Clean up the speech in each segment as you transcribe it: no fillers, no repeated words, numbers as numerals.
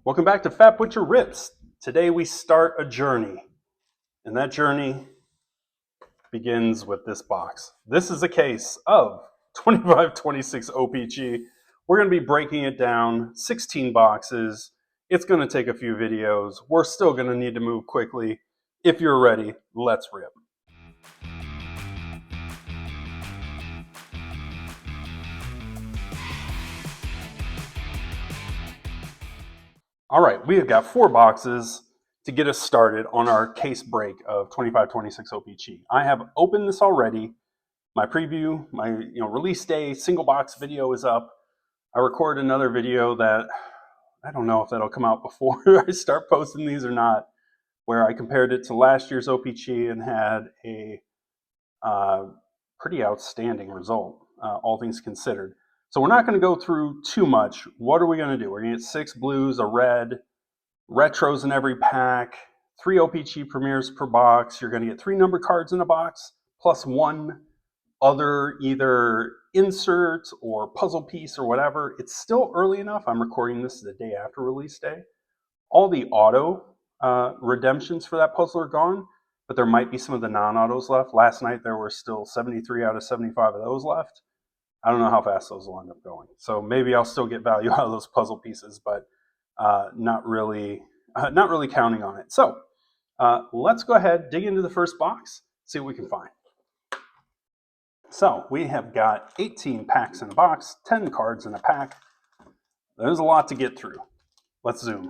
Welcome back to Fat Butcher Rips. Today we start a journey, and that journey begins with this box. This is a case of 2526 O Pee Chee. We're going to be breaking it down, 16 boxes. It's going to take a few videos. We're still going to need to move quickly. If you're ready, let's rip. All right, we have got 4 boxes to get us started on our case break of 2526 O Pee Chee. I have opened this already. My preview, my release day single box video is up. I recorded another video that I don't know if that'll come out before I start posting these or not, where I compared it to last year's O Pee Chee and had a pretty outstanding result, all things considered. So we're not going to go through too much. What are we going to do? We're going to get 6 blues, a red, retros in every pack, 3 O Pee Chee premieres per box. You're going to get 3 number cards in a box, plus 1 other either insert or puzzle piece or whatever. It's still early enough. I'm recording this the day after release day. All the auto redemptions for that puzzle are gone, but there might be some of the non-autos left. Last night there were still 73 out of 75 of those left. I don't know how fast those will end up going. So maybe I'll still get value out of those puzzle pieces, but not really counting on it. So let's go ahead, dig into the first box, see what we can find. So we have got 18 packs in a box, 10 cards in a pack. There's a lot to get through. Let's zoom.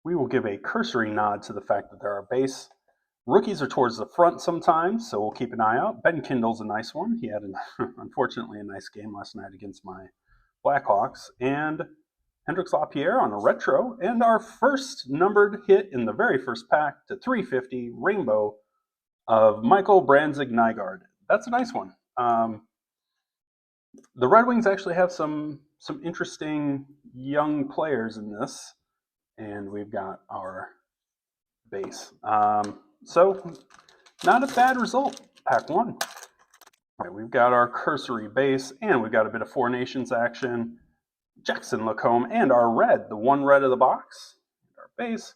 We will give a cursory nod to the fact that there are base. Rookies are towards the front sometimes, so we'll keep an eye out. Ben Kindle's a nice one. He had, unfortunately, a nice game last night against my Blackhawks. And Hendrix LaPierre on a retro. And our first numbered hit in the very first pack to 350 Rainbow of Michael Branzig-Nygaard. That's a nice one. The Red Wings actually have some interesting young players in this. And we've got our base. So, not a bad result, pack 1. All right, we've got our cursory base, and we've got a bit of Four Nations action. Jackson Lacombe, and our red, the 1 red of the box, our base.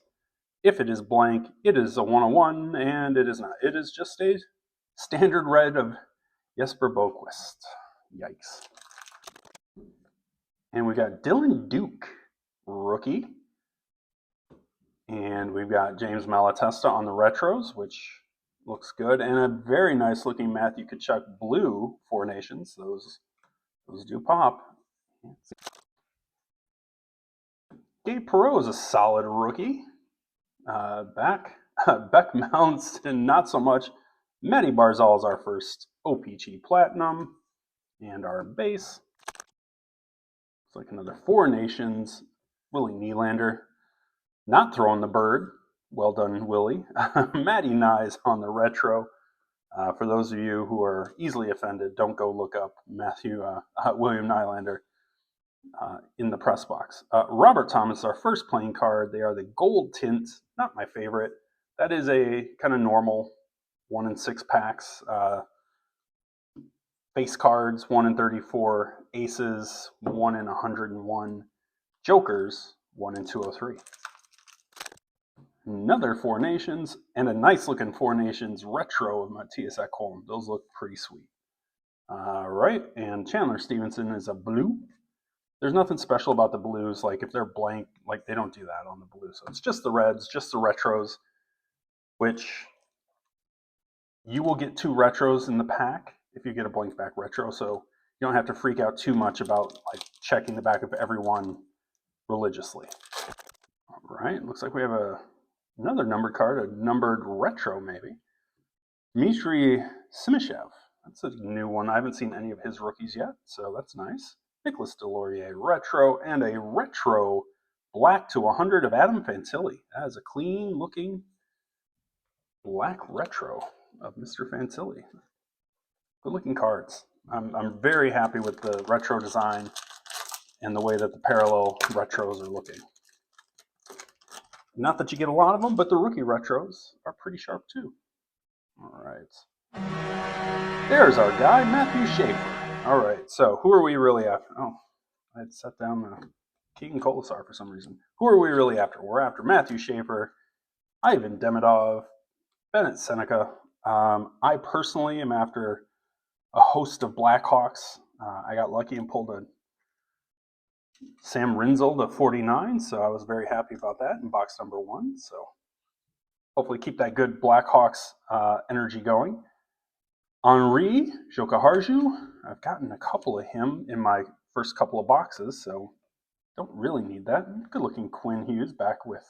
If it is blank, it is a 101, and it is not. It is just a standard red of Jesper Boquist. Yikes. And we got Dylan Duke, rookie. And we've got James Malatesta on the retros, which looks good. And a very nice looking Matthew Tkachuk blue Four Nations. Those do pop. Gabe Perreault is a solid rookie. Beck Mounts, and not so much. Matty Barzal is our first O Pee Chee Platinum. And our base. It's like another Four Nations. Willie Nylander. Not throwing the bird. Well done, Willie. Matty Nyes on the retro. For those of you who are easily offended, don't go look up William Nylander in the press box. Robert Thomas, our first playing card. They are the gold tint. Not my favorite. That is a kind of normal 1 in 6 packs. Base cards, 1 in 34. Aces, 1 in 101. Jokers, 1 in 203. Another Four Nations, and a nice looking Four Nations retro of Matthias Ekholm. Those look pretty sweet. All right, and Chandler Stevenson is a blue. There's nothing special about the blues. Like if they're blank, like they don't do that on the blue. So it's just the reds, just the retros, which you will get 2 retros in the pack if you get a blank back retro. So you don't have to freak out too much about like checking the back of every one religiously. All right, looks like we have another numbered card, a numbered retro maybe. Dmitry Simishev. That's a new one. I haven't seen any of his rookies yet, so that's nice. Nicholas Deslauriers retro, and a retro black to 100 of Adam Fantilli. That is a clean looking black retro of Mr. Fantilli. Good looking cards. I'm very happy with the retro design and the way that the parallel retros are looking. Not that you get a lot of them, but the rookie retros are pretty sharp too. All right. There's our guy, Matthew Schaefer. All right, so who are we really after? Oh, I had set down the Keegan Colasar for some reason. Who are we really after? We're after Matthew Schaefer, Ivan Demidov, Bennett Seneca. I personally am after a host of Blackhawks. I got lucky and pulled a Sam Rinzel to 49, so I was very happy about that in box number 1. So hopefully keep that good Blackhawks energy going. Henri Jokaharju, I've gotten a couple of him in my first couple of boxes, so don't really need that. Good looking Quinn Hughes back with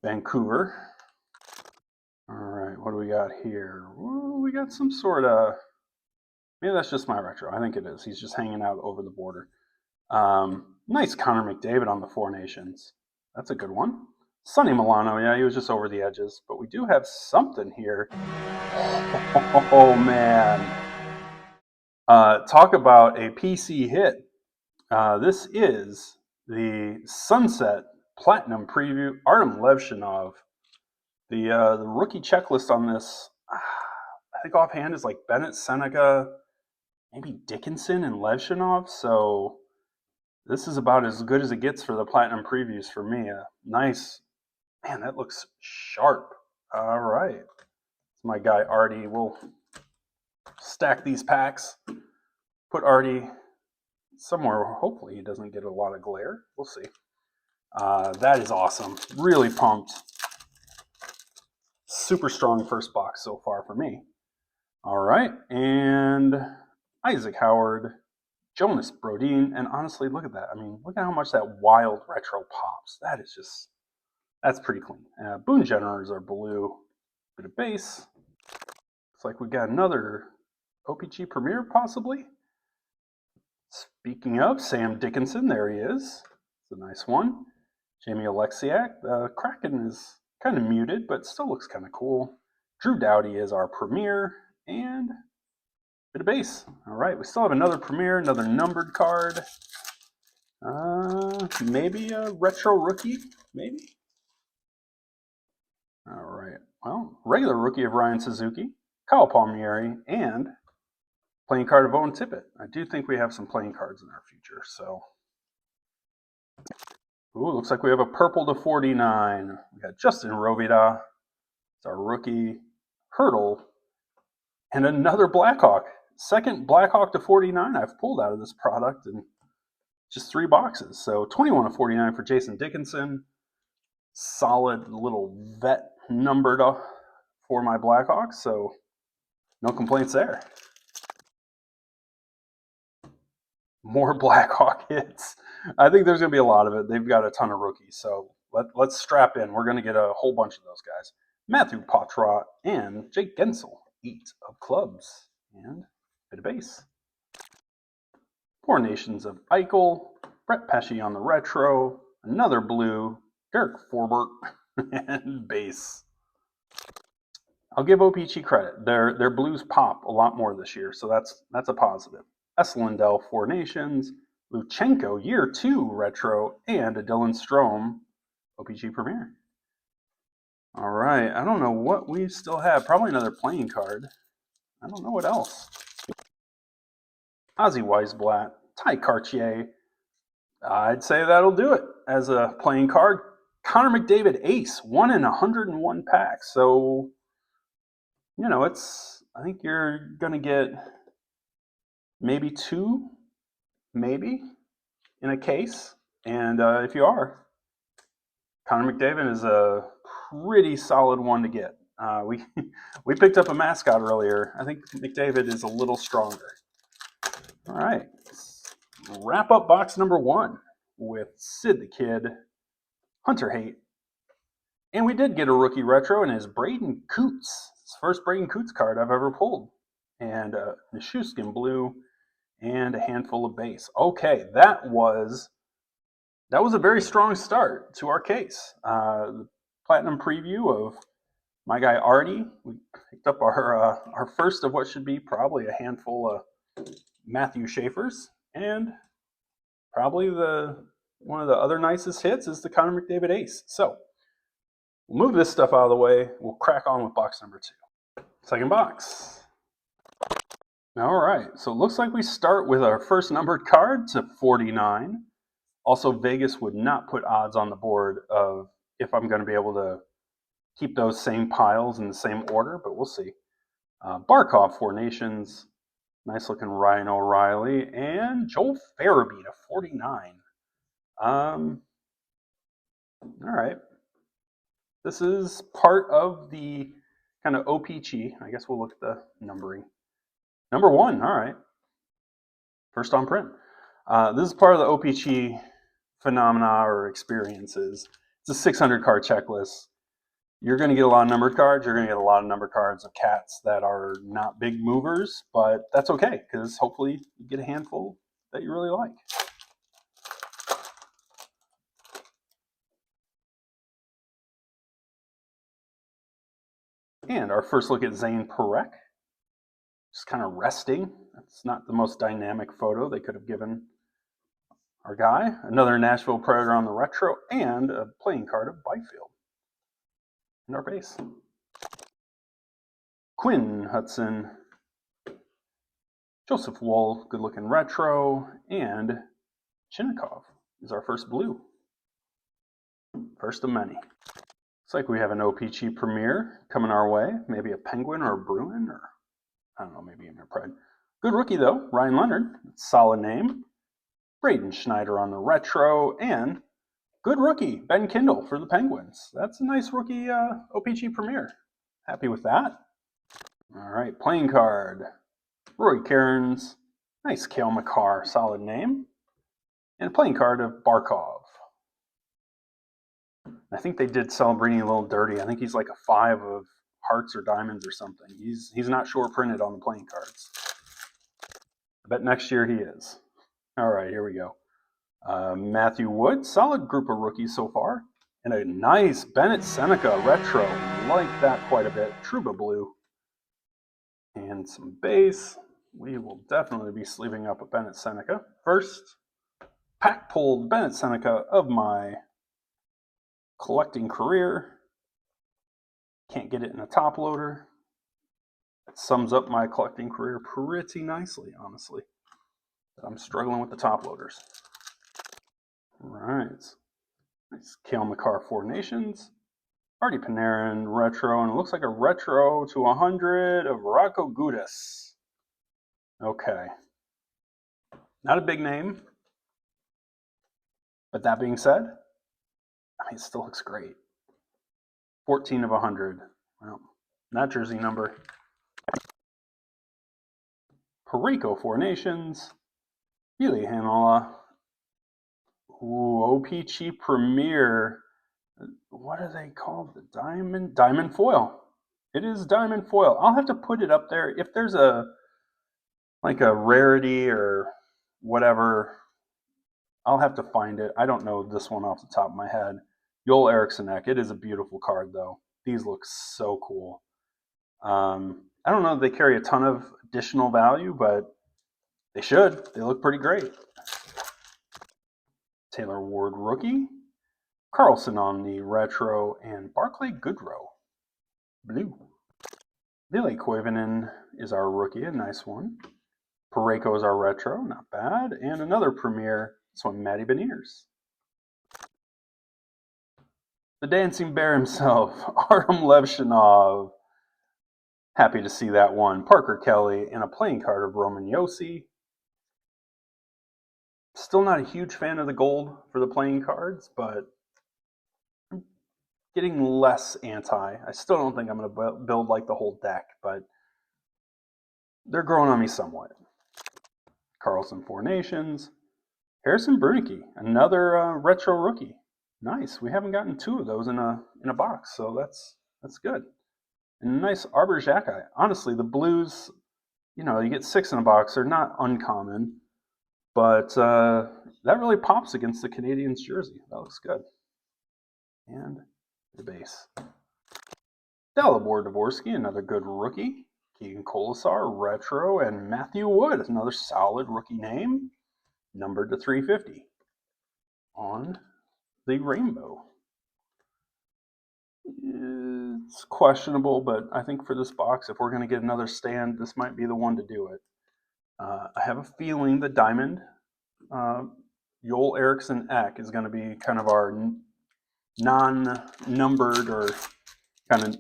Vancouver. All right, what do we got here? Ooh, we got some sort of, maybe that's just my retro. I think it is. He's just hanging out over the border. Nice Connor McDavid on the Four Nations. That's a good one. Sonny Milano, yeah, he was just over the edges. But we do have something here. Oh, man. Talk about a PC hit. This is the Sunset Platinum Preview. Artem Levshinov. The rookie checklist on this, I think offhand, is like Bennett, Seneca, maybe Dickinson and Levshinov. So this is about as good as it gets for the Platinum Previews for me. Nice. Man, that looks sharp. All right. My guy Artie will stack these packs. Put Artie somewhere. Hopefully he doesn't get a lot of glare. We'll see. That is awesome. Really pumped. Super strong first box so far for me. All right. And Isaac Howard, Jonas Brodin, and honestly, look at that. I mean, look at how much that wild retro pops. That is just, that's pretty clean. Boone Generers are blue. Bit of base. Looks like we got another O Pee Chee Premier, possibly. Speaking of, Sam Dickinson, there he is. It's a nice one. Jamie Alexiak. The Kraken is kind of muted, but still looks kind of cool. Drew Doughty is our Premier, and bit of base. All right, we still have another Premier, another numbered card. Maybe a retro rookie, maybe. All right, well, regular rookie of Ryan Suzuki, Kyle Palmieri, and playing card of Owen Tippett. I do think we have some playing cards in our future, so. Ooh, looks like we have a purple to 49. We got Justin Rovida. It's our rookie. Hurdle. And another Blackhawk. Second Blackhawk to 49 I've pulled out of this product in just 3 boxes. So 21 to 49 for Jason Dickinson. Solid little vet numbered for my Blackhawks, so no complaints there. More Blackhawk hits. I think there's going to be a lot of it. They've got a ton of rookies, so let's strap in. We're going to get a whole bunch of those guys. Matthew Poitras and Jake Gensel, 8 of clubs, and a bit of base. Four Nations of Eichel, Brett Pesce on the retro, another blue, Derek Forbort, and base. I'll give O Pee Chee credit. Their blues pop a lot more this year, so that's a positive. S. Lindell, Four Nations, Luchenko, Year 2 retro, and a Dylan Strome, O Pee Chee Premier. All right, I don't know what we still have. Probably another playing card. I don't know what else. Ozzy Weisblatt, Ty Cartier. I'd say that'll do it as a playing card. Connor McDavid Ace, 1 in 101 packs. So, you know, I think you're going to get maybe 2, maybe, in a case. And if you are, Connor McDavid is a pretty solid one to get. We picked up a mascot earlier. I think McDavid is a little stronger. All right, let's wrap up box number 1 with Sid the Kid, Hunter Haight, and we did get a rookie retro, and it's Braden Coots. It's the first Braden Coots card I've ever pulled, and Nichushkin blue, and a handful of base. Okay, that was a very strong start to our case. The Platinum preview of my guy Artie. We picked up our first of what should be probably a handful of Matthew Schaefer's, and probably one of the other nicest hits is the Connor McDavid Ace. So we'll move this stuff out of the way. We'll crack on with box number 2. Second box. All right, so it looks like we start with our first numbered card to 49. Also, Vegas would not put odds on the board of if I'm going to be able to keep those same piles in the same order, but we'll see. Barkov, Four Nations. Nice looking Ryan O'Reilly. And Joel Farabee to 49. All right. This is part of the kind of O Pee Chee. I guess we'll look at the numbering. Number 1, all right. First on print. This is part of the O Pee Chee phenomena or experiences. It's a 600 card checklist. You're going to get a lot of numbered cards. You're going to get a lot of numbered cards of cats that are not big movers, but that's okay because hopefully you get a handful that you really like. And our first look at Zane Perek. Just kind of resting. That's not the most dynamic photo they could have given our guy. Another Nashville Predator on the retro and a playing card of Byfield in our base. Quinn Hudson, Joseph Woll, good looking retro, and Chinnikov is our first blue. First of many. Looks like we have an O Pee Chee premiere coming our way. Maybe a Penguin or a Bruin, or I don't know, maybe even a Pred. Good rookie though, Ryan Leonard, solid name. Braden Schneider on the retro, and good rookie, Ben Kindle for the Penguins. That's a nice rookie O Pee Chee premiere. Happy with that. All right, playing card. Roy Cairns, nice Cale Makar, solid name. And a playing card of Barkov. I think they did Celebrating a little dirty. I think he's like a 5 of hearts or diamonds or something. He's not short printed on the playing cards. I bet next year he is. All right, here we go. Matthew Wood, solid group of rookies so far. And a nice Bennett Seneca retro. Like that quite a bit. Truba blue. And some base. We will definitely be sleeving up a Bennett Seneca. First, pack pulled Bennett Seneca of my collecting career. Can't get it in a top loader. That sums up my collecting career pretty nicely, honestly. I'm struggling with the top loaders. All right. Nice Cale Makar, Four Nations. Artie Panarin, retro, and it looks like a retro to 100 of Rocco Gudis. Okay. Not a big name. But that being said, I mean, it still looks great. 14 of 100. Well, not jersey number. Pareko, Four Nations. Billy Hanola. Ooh, O Pee Chee Premier. What are they called? The diamond foil. It is diamond foil. I'll have to put it up there if there's a rarity or whatever. I'll have to find it. I don't know this one off the top of my head. Joel Eriksson. It is a beautiful card though. These look so cool. I don't know if they carry a ton of additional value, but they should. They look pretty great. Taylor Ward rookie. Carlson on the retro, and Barclay Goodrow, blue. Ville Koivunen is our rookie, a nice one. Pareko is our retro, not bad. And another premier, this one, Matty Beniers. The dancing bear himself, Artem Levshinov. Happy to see that one. Parker Kelly, and a playing card of Roman Josi. Still not a huge fan of the gold for the playing cards, but getting less anti. I still don't think I'm going to build like the whole deck, but they're growing on me somewhat. Carlson, Four Nations. Harrison Brunicky, another retro rookie. Nice. We haven't gotten 2 of those in a box, so that's good. And a nice Arbor Xhekaj. Honestly, the blues, you get 6 in a box. They're not uncommon, but that really pops against the Canadiens jersey. That looks good. And the base. Dalibor Dvorsky, another good rookie. Keegan Colasar, retro, and Matthew Wood, another solid rookie name, numbered to 350 on the rainbow. It's questionable, but I think for this box, if we're going to get another stand, this might be the one to do it. I have a feeling the diamond, uh, Joel Eriksson Ek, is going to be kind of our non-numbered or kind of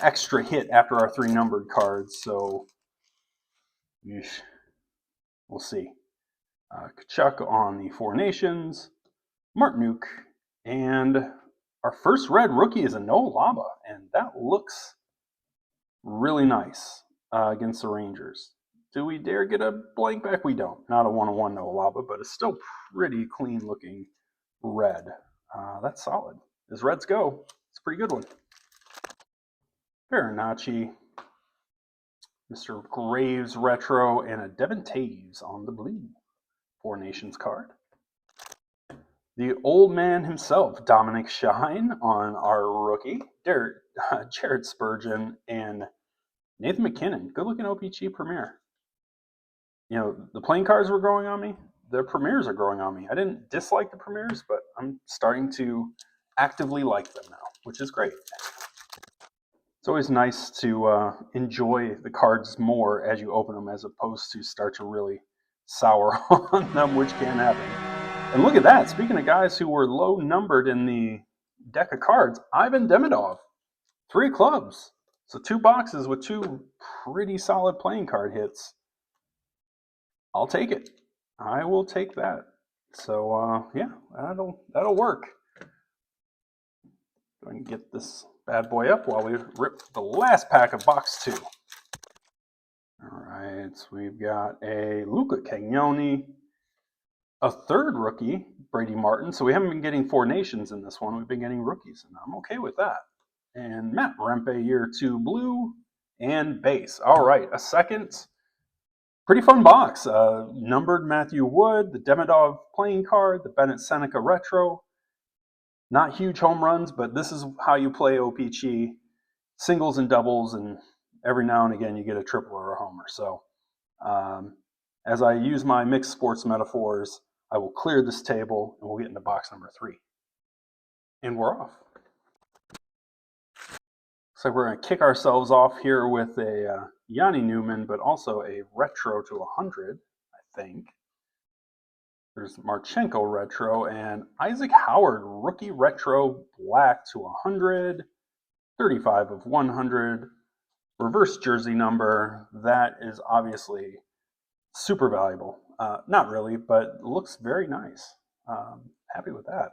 extra hit after our 3 numbered cards. So we'll see. Kachuk on the Four Nations, Martinuk, and our first red rookie is a Noah Laba, and that looks really nice against the Rangers. Do we dare get a blank back? We don't. Not a 1-on-1 Noah Laba, but it's still pretty clean looking red. That's solid. As reds go, it's a pretty good one. Farinacci, Mr. Graves retro, and a Devin Taves on the blue Four Nations card. The old man himself, Dominic Shine, on our rookie, Jared Spurgeon, and Nathan McKinnon. Good looking O Pee Chee Premier. You know, the playing cards were growing on me. The premieres are growing on me. I didn't dislike the premieres, but I'm starting to actively like them now, which is great. It's always nice to enjoy the cards more as you open them, as opposed to start to really sour on them, which can happen. And look at that. Speaking of guys who were low numbered in the deck of cards, Ivan Demidov, 3 clubs. So 2 boxes with 2 pretty solid playing card hits. I'll take it. I will take that. So yeah, that'll work. Go ahead and get this bad boy up while we rip the last pack of box 2. All right, so we've got a Luca Cagnoni, a 3rd rookie, Brady Martin. So we haven't been getting Four Nations in this one. We've been getting rookies, and I'm okay with that. And Matt Rempe, year 2 blue and base. All right, a second pretty fun box. Numbered Matthew Wood, the Demidov playing card, the Bennett Seneca retro. Not huge home runs, but this is how you play O Pee Chee. Singles and doubles, and every now and again you get a triple or a homer. So as I use my mixed sports metaphors, I will clear this table and we'll get into box number 3. And we're off. So we're going to kick ourselves off here with a Yanni Newman, but also a retro to 100, I think. There's Marchenko retro and Isaac Howard rookie retro black to 100, 35 of 100, reverse jersey number. That is obviously super valuable. Not really, but looks very nice. Happy with that.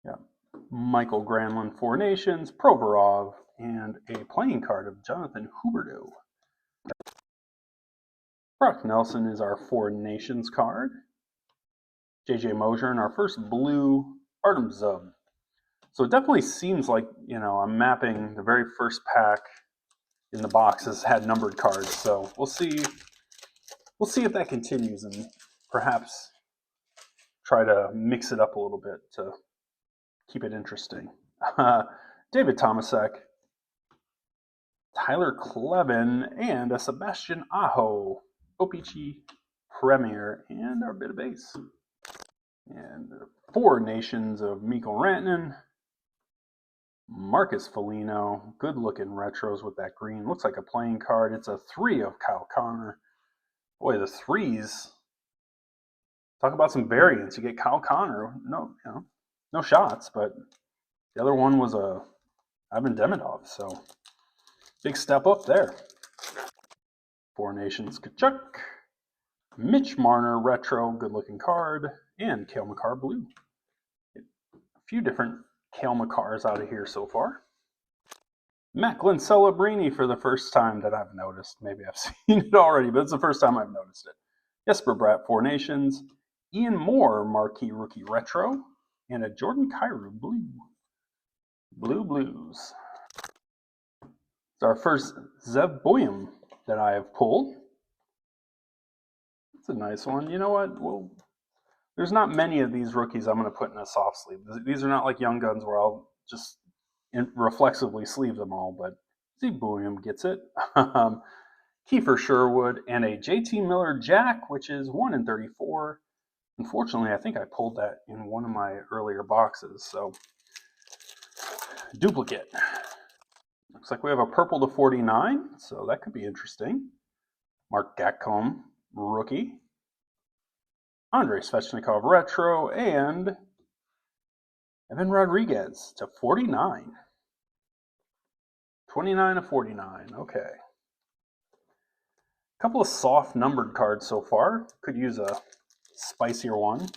Yeah. Michael Granlund, Four Nations, Provorov, and a playing card of Jonathan Huberdeau. Brock Nelson is our Four Nations card. JJ Mosier and our first blue Artem Zub. So it definitely seems like, you know, I'm mapping the very first pack in the boxes had numbered cards. So we'll see if that continues and perhaps try to mix it up a little bit to keep it interesting. David Tomasek, Tyler Clevin, and a Sebastian Aho, O Pee Chee Premier, and our bit of base. And the Four Nations of Mikko Rantanen, Marcus Foligno, good looking retros with that green. Looks like a playing card. It's a 3 of Kyle Connor. Boy, the 3s. Talk about some variants. You get Kyle Connor. No shots, but the other one was a Ivan Demidov. So big step up there. Four Nations Kachuk, Mitch Marner retro, good looking card, and Cale Makar blue. A few different Cale Makars out of here so far. Macklin Celebrini for the first time that I've noticed. Maybe I've seen it already, but it's the first time I've noticed it. Jesper Bratt, Four Nations. Ian Moore, marquee rookie retro. And a Jordan Kyrou blue. Blue Blues. It's our first Zev Boyum that I have pulled. It's a nice one. You know what? Well, there's not many of these rookies I'm going to put in a soft sleeve. These are not like Young Guns where I'll just reflexively sleeve them all, but see, Boyum gets it. Kiefer Sherwood and a JT Miller Jack, which is 1 in 34. Unfortunately, I think I pulled that in one of my earlier boxes, so duplicate. Looks like we have a purple to 49, so that could be interesting. Mark Gatcomb, rookie. Andrei Svechnikov, retro. And Evan Rodriguez to 49. 29 of 49. Okay. A couple of soft numbered cards so far. Could use a spicier one.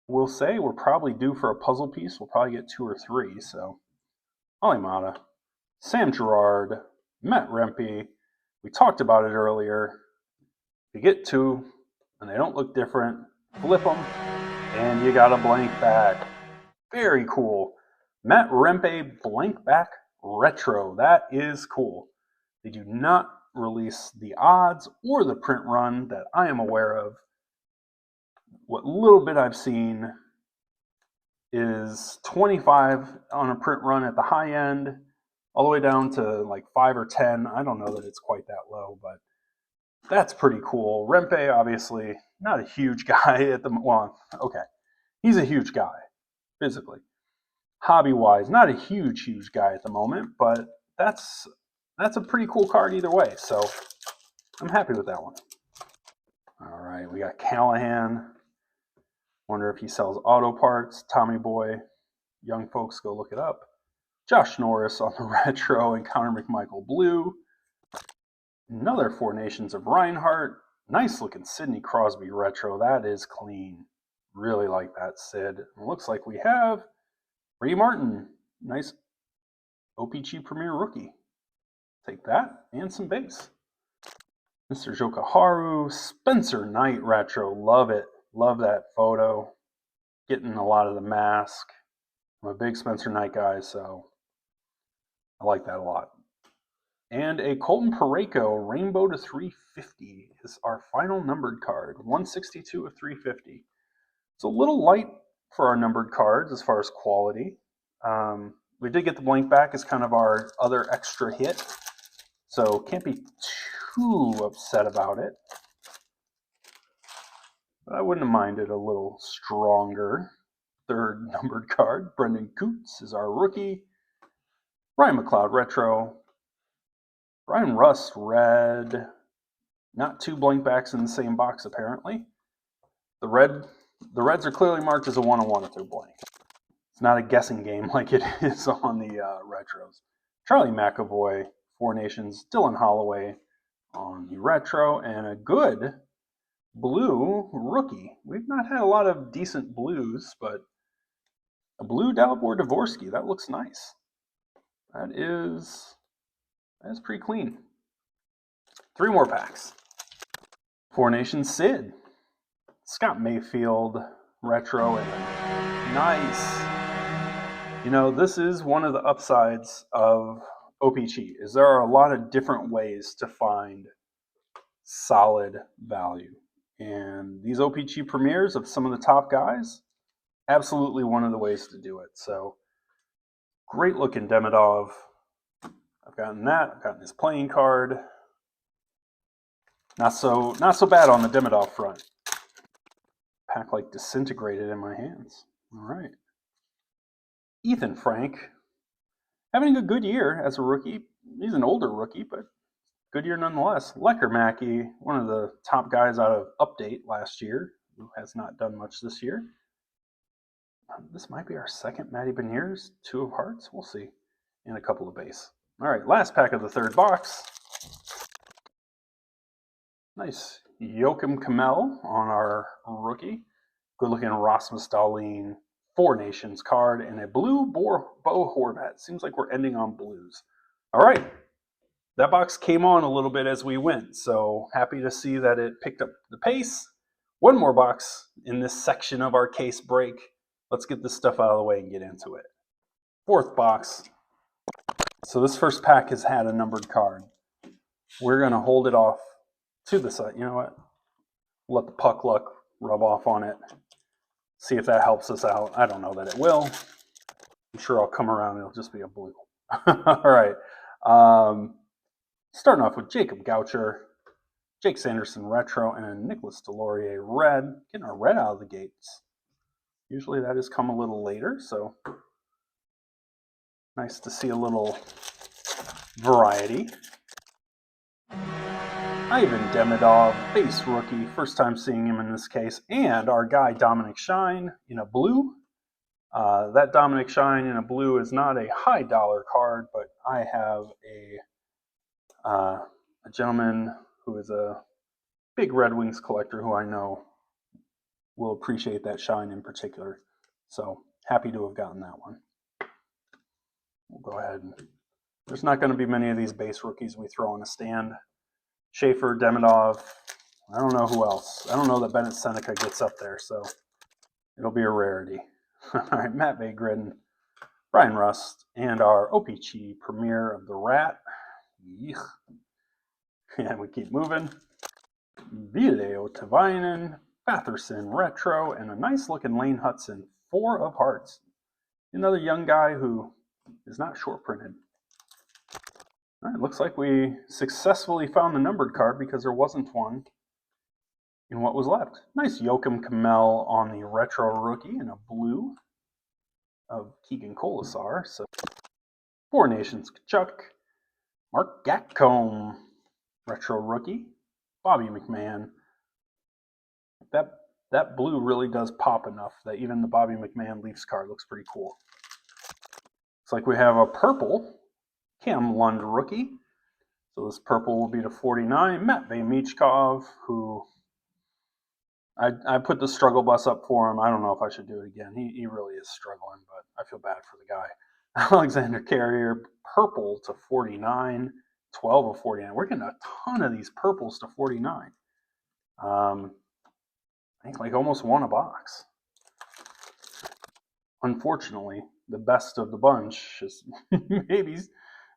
We'll say we're probably due for a puzzle piece. We'll probably get 2 or 3. So, Alimata, Sam Girard, Matt Rempe. We talked about it earlier. You get 2, and they don't look different. Flip them, and you got a blank back. Very cool. Matt Rempe blank back retro. That is cool. They do not release the odds or the print run that I am aware of. What little bit I've seen is 25 on a print run at the high end, all the way down to like 5 or 10. I don't know that it's quite that low, but that's pretty cool. Rempe, obviously, not a huge guy at the well. Okay, he's a huge guy physically. Hobby-wise, not a huge guy at the moment, but that's a pretty cool card either way. So I'm happy with that one. All right, we got Callahan. Wonder if he sells auto parts. Tommy Boy. Young folks, go look it up. Josh Norris on the retro and Connor McMichael blue. Another Four Nations of Reinhardt. Nice looking Sidney Crosby retro. That is clean. Really like that, Sid. It looks like we have Brady Martin. Nice O Pee Chee Premier rookie. Take that and some base. Mr. Jokaharu, Spencer Knight retro. Love it. Love that photo. Getting a lot of the mask. I'm a big Spencer Knight guy, so I like that a lot. And a Colton Parayko Rainbow to 350 is our final numbered card. 162 of 350. It's a little light for our numbered cards as far as quality. We did get the blank back as kind of our other extra hit, so can't be too upset about it. But I wouldn't have minded a little stronger. Third numbered card, Brendan Coots is our rookie. Ryan McLeod retro. Brian Rust red. Not 2 blank backs in the same box apparently. The reds are clearly marked as a 1-on-1 if they're blank. It's not a guessing game like it is on the retros. Charlie McAvoy, Four Nations, Dylan Holloway on the retro, and a good blue rookie. We've not had a lot of decent blues, but a blue Dalibor Dvorsky, that looks nice. That is pretty clean. 3 more packs. Four Nations Sid. Scott Mayfield retro, and nice. You know, this is one of the upsides of O Pee Chee, is there are a lot of different ways to find solid value. And these O Pee Chee premieres of some of the top guys, absolutely one of the ways to do it. So, great looking Demidov. I've gotten that. I've gotten his playing card. Not so bad on the Demidov front. Pack like disintegrated in my hands. All right. Ethan Frank, having a good year as a rookie. He's an older rookie, but good year nonetheless. Lecker Mackey, one of the top guys out of Update last year, who has not done much this year. This might be our second Matty Beniers, 2 of Hearts. We'll see. And a couple of base. All right, last pack of the third box. Nice Joachim Kamel on our rookie. Good looking Rasmus Dahlin Four Nations card and a blue Bo Horvat. Seems like we're ending on blues. All right. That box came on a little bit as we went, so happy to see that it picked up the pace. One more box in this section of our case break. Let's get this stuff out of the way and get into it. Fourth box. So this first pack has had a numbered card. We're going to hold it off to the side. You know what? Let the puck luck rub off on it. See if that helps us out. I don't know that it will. I'm sure I'll come around and it'll just be a blue. All right. Starting off with Jacob Goucher, Jake Sanderson retro, and a Nicholas Delorier red. Getting our red out of the gates. Usually that has come a little later, so nice to see a little variety. Ivan Demidov, base rookie, first time seeing him in this case, and our guy Dominic Shine in a blue. That Dominic Shine in a blue is not a high dollar card, but I have a gentleman who is a big Red Wings collector who I know will appreciate that shine in particular. So happy to have gotten that one. We'll go ahead and there's not going to be many of these base rookies we throw on a stand. Schaefer, Demidov, I don't know who else. I don't know that Bennett Seneca gets up there, so it'll be a rarity. All right, Matt Bagridden, Brian Rust, and our O Pee Chee premiere of the Rat. Yeech. And we keep moving. Ville Tavainen, Batherson Retro, and a nice looking Lane Hudson, 4 of Hearts. Another young guy who is not short printed. All right, looks like we successfully found the numbered card because there wasn't one in what was left. Nice Joachim Kamel on the retro rookie in a blue of Keegan Colasar. So Four Nations Kachuk, Mark Gatcomb, retro rookie, Bobby McMahon. That blue really does pop enough that even the Bobby McMahon Leafs card looks pretty cool. Looks like we have a purple Cam Lund rookie. So this purple will be to 49. Matt Michkov, who I put the struggle bus up for him. I don't know if I should do it again. He really is struggling, but I feel bad for the guy. Alexander Carrier, purple to 49. 12 of 49. We're getting a ton of these purples to 49. I think like almost one a box. Unfortunately, the best of the bunch is maybe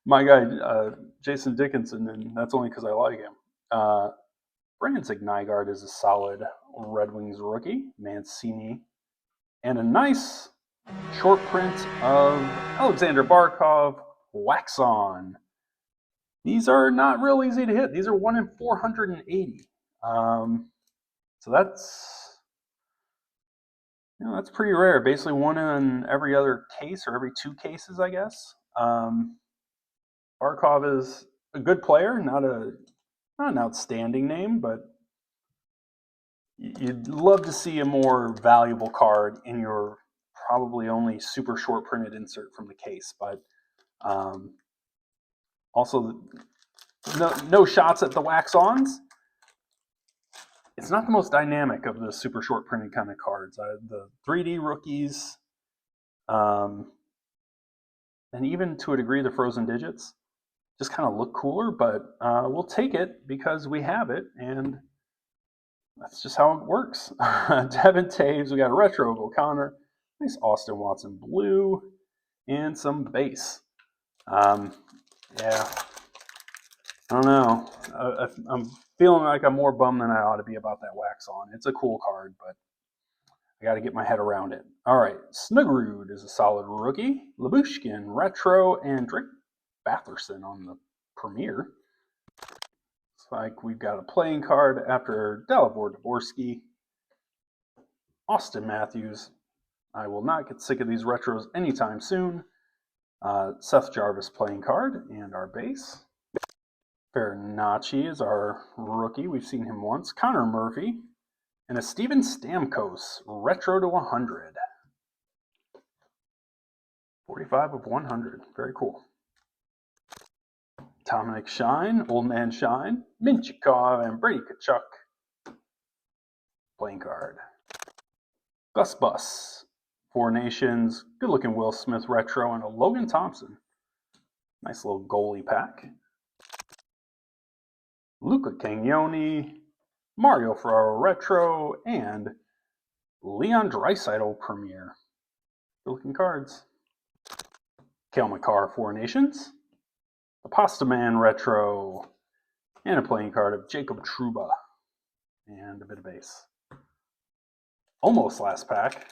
my guy Jason Dickinson, and that's only because I like him. Francis Nygaard is a solid Red Wings rookie, Mancini, and a nice short print of Alexander Barkov, Wax On. These are not real easy to hit. These are 1 in 480. So that's pretty rare. Basically, 1 in every other case or every 2 cases, I guess. Barkov is a good player, not an outstanding name, but you'd love to see a more valuable card in your probably only super short printed insert from the case. But also, no shots at the wax-ons. It's not the most dynamic of the super short printed kind of cards. The 3D rookies, and even to a degree the frozen digits, just kind of look cooler, but we'll take it because we have it, and that's just how it works. Devin Taves, we got a retro of O'Connor, nice Austin Watson blue, and some base. Yeah, I don't know. I'm feeling like I'm more bummed than I ought to be about that wax on. It's a cool card, but I got to get my head around it. All right, Snuggerud is a solid rookie. Labushkin, retro, and Drake Batherson on the premiere. Looks like we've got a playing card after Dalibor Dvorsky. Austin Matthews. I will not get sick of these retros anytime soon. Seth Jarvis playing card and our base. Farinacci is our rookie. We've seen him once. Connor Murphy. And a Steven Stamkos, retro to 100. 45 of 100. Very cool. Dominic Shine, Old Man Shine, Minchikov, and Brady Kachuk. Playing card. Gus Bus, Four Nations, good looking Will Smith retro, and a Logan Thompson. Nice little goalie pack. Luca Cagnoni, Mario Ferraro retro, and Leon Draisaitl premiere. Good looking cards. Cale Makar, Four Nations. A Pasta Man retro, and a playing card of Jacob Trouba, and a bit of base. Almost last pack.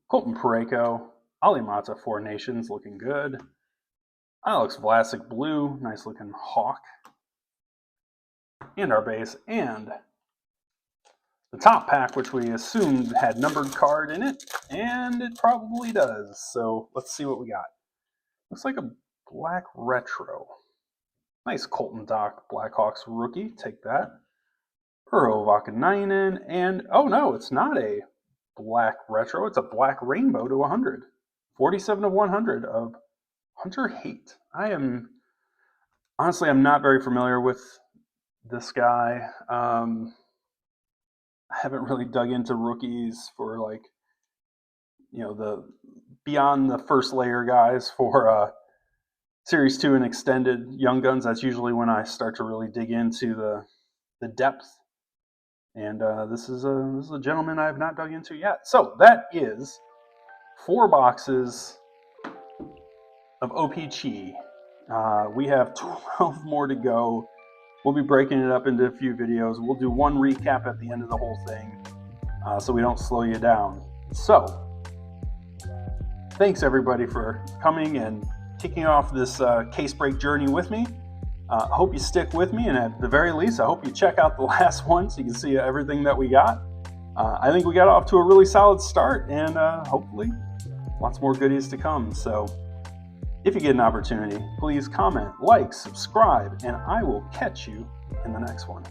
Colton Parayko, Ali Mata, Four Nations, looking good. Alex Vlasic blue, nice looking hawk. And our base, and the top pack, which we assumed had numbered card in it, and it probably does. So let's see what we got. Looks like a black retro. Nice Colton Dock Blackhawks rookie. Take that. Urho Vakanainen. And, oh no, it's not a black retro. It's a black rainbow to 100. 47 of 100 of Hunter Haight. Honestly, I'm not very familiar with this guy. I haven't really dug into rookies for the beyond the first layer guys for Series 2 and extended Young Guns. That's usually when I start to really dig into the depth. And this is a gentleman I have not dug into yet. So that is 4 boxes of O Pee Chee. We have 12 more to go. We'll be breaking it up into a few videos. We'll do one recap at the end of the whole thing so we don't slow you down. So, thanks everybody for coming and kicking off this case break journey with me. I hope you stick with me, and at the very least, I hope you check out the last one so you can see everything that we got. I think we got off to a really solid start, and hopefully lots more goodies to come. So if you get an opportunity, please comment, like, subscribe, and I will catch you in the next one.